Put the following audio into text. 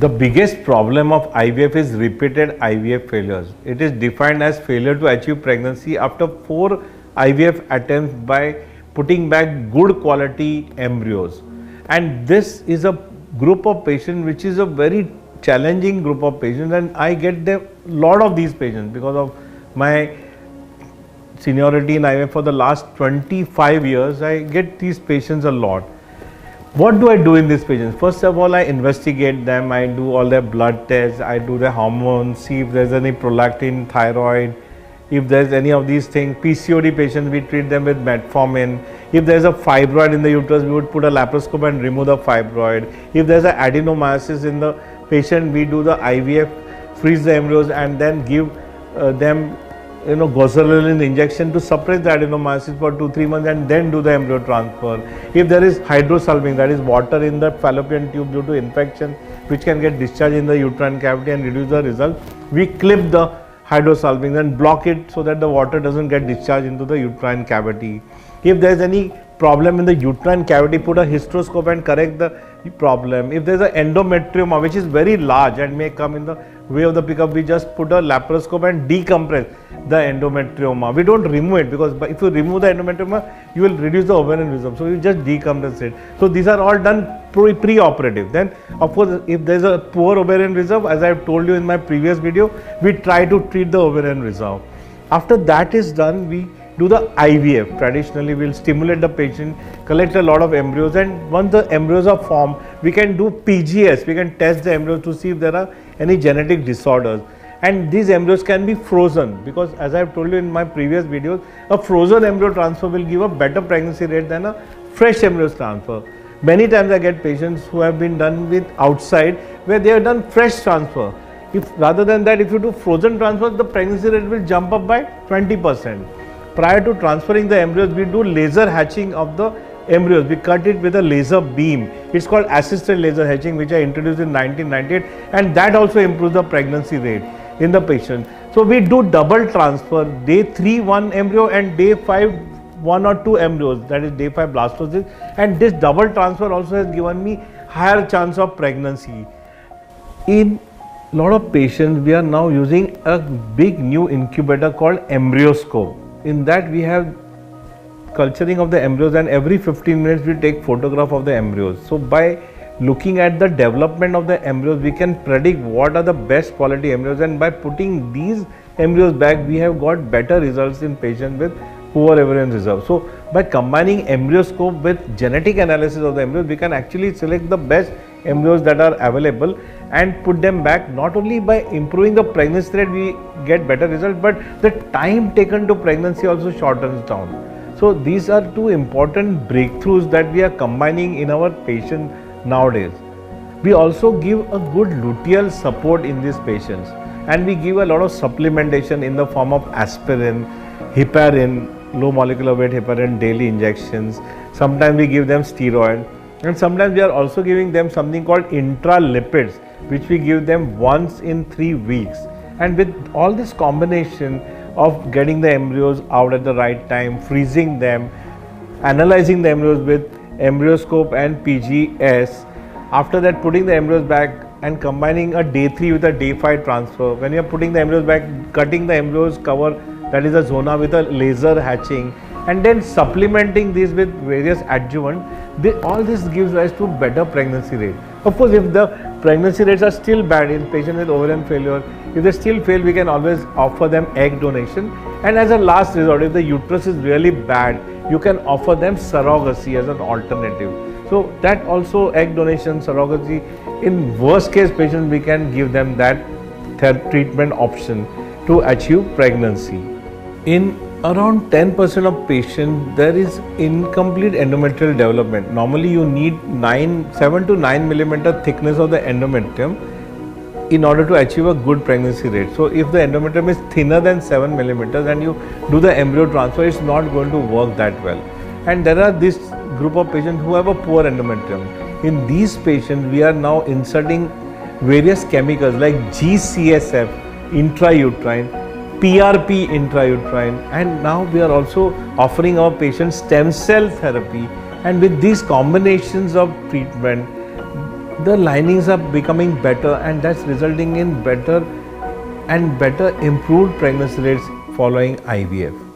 The biggest problem of IVF is repeated IVF failures. It is defined as failure to achieve pregnancy after 4 IVF attempts by putting back good quality embryos. And this is a group of patients which is a very challenging group of patients, and I get a lot of these patients because of my seniority in IVF for the last 25 years. I get these patients a lot. What do I do in these patients? First of all, I investigate them. I do all their blood tests. I do their hormones, see if there's any prolactin, thyroid. If there's any of these things, PCOD patients, we treat them with metformin. If there's a fibroid in the uterus, we would put a laparoscope and remove the fibroid. If there's an adenomyosis in the patient, we do the IVF, freeze the embryos, and then give them goserelin injection to suppress the adenomyosis for 2-3 months, and then do the embryo transfer. If there is hydrosalpingo, that is water in the fallopian tube due to infection which can get discharged in the uterine cavity and reduce the result, we clip the hydrosalpingo and block it so that the water doesn't get discharged into the uterine cavity. If there is any problem in the uterine cavity, put a hysteroscope and correct the problem. If there is an endometrioma which is very large and may come in the way of the pickup, we just put a laparoscope and decompress the endometrioma. We don't remove it, because if you remove the endometrioma, you will reduce the ovarian reserve. So you just decompress it. So these are all done pre-operative. Then of course, if there is a poor ovarian reserve, as I have told you in my previous video, we try to treat the ovarian reserve. After that is done, we do the IVF. Traditionally, we will stimulate the patient, collect a lot of embryos, and once the embryos are formed, we can do PGS. We can test the embryos to see if there are any genetic disorders. And these embryos can be frozen, because as I have told you in my previous videos, a frozen embryo transfer will give a better pregnancy rate than a fresh embryo transfer. Many times I get patients who have been done with outside, where they have done fresh transfer. If rather than that, if you do frozen transfer, the pregnancy rate will jump up by 20%. Prior to transferring the embryos, we do laser hatching of the embryos. We cut it with a laser beam. It's called assisted laser hatching, which I introduced in 1998, and that also improves the pregnancy rate in the patient. So we do double transfer, day 3 1 embryo and day 5 1 or 2 embryos, that is day 5 blastocyst, and this double transfer also has given me higher chance of pregnancy. In a lot of patients, we are now using a big new incubator called EmbryoScope. In that we have culturing of the embryos, and every 15 minutes we take photograph of the embryos. So by looking at the development of the embryos, we can predict what are the best quality embryos, and by putting these embryos back, we have got better results in patients with poor ovarian reserve. So by combining EmbryoScope with genetic analysis of the embryos, we can actually select the best embryos that are available and put them back. Not only by improving the pregnancy rate we get better results, but the time taken to pregnancy also shortens down. So these are two important breakthroughs that we are combining in our patients nowadays. We also give a good luteal support in these patients, and we give a lot of supplementation in the form of aspirin, heparin, low molecular weight heparin daily injections. Sometimes we give them steroid, and sometimes we are also giving them something called intralipids, which we give them once in 3 weeks. And with all this combination of getting the embryos out at the right time, freezing them, analyzing the embryos with EmbryoScope and PGS, after that putting the embryos back and combining a day 3 with a day 5 transfer. When you are putting the embryos back, cutting the embryos cover, that is a zona, with a laser hatching, and then supplementing this with various adjuvant, all this gives rise to better pregnancy rate. Of course, if the pregnancy rates are still bad in patients with ovarian failure, if they still fail, we can always offer them egg donation. And as a last resort, if the uterus is really bad, you can offer them surrogacy as an alternative. So that also, egg donation, surrogacy, in worst case patients, we can give them that treatment option to achieve pregnancy. In around 10% of patients, there is incomplete endometrial development. Normally you need 7 to 9 millimeter thickness of the endometrium in order to achieve a good pregnancy rate. So if the endometrium is thinner than 7 millimeters and you do the embryo transfer, it's not going to work that well. And there are this group of patients who have a poor endometrium. In these patients, we are now inserting various chemicals like GCSF intrauterine, PRP intrauterine, and now we are also offering our patients stem cell therapy. And with these combinations of treatment, the linings are becoming better, and that's resulting in better improved pregnancy rates following IVF.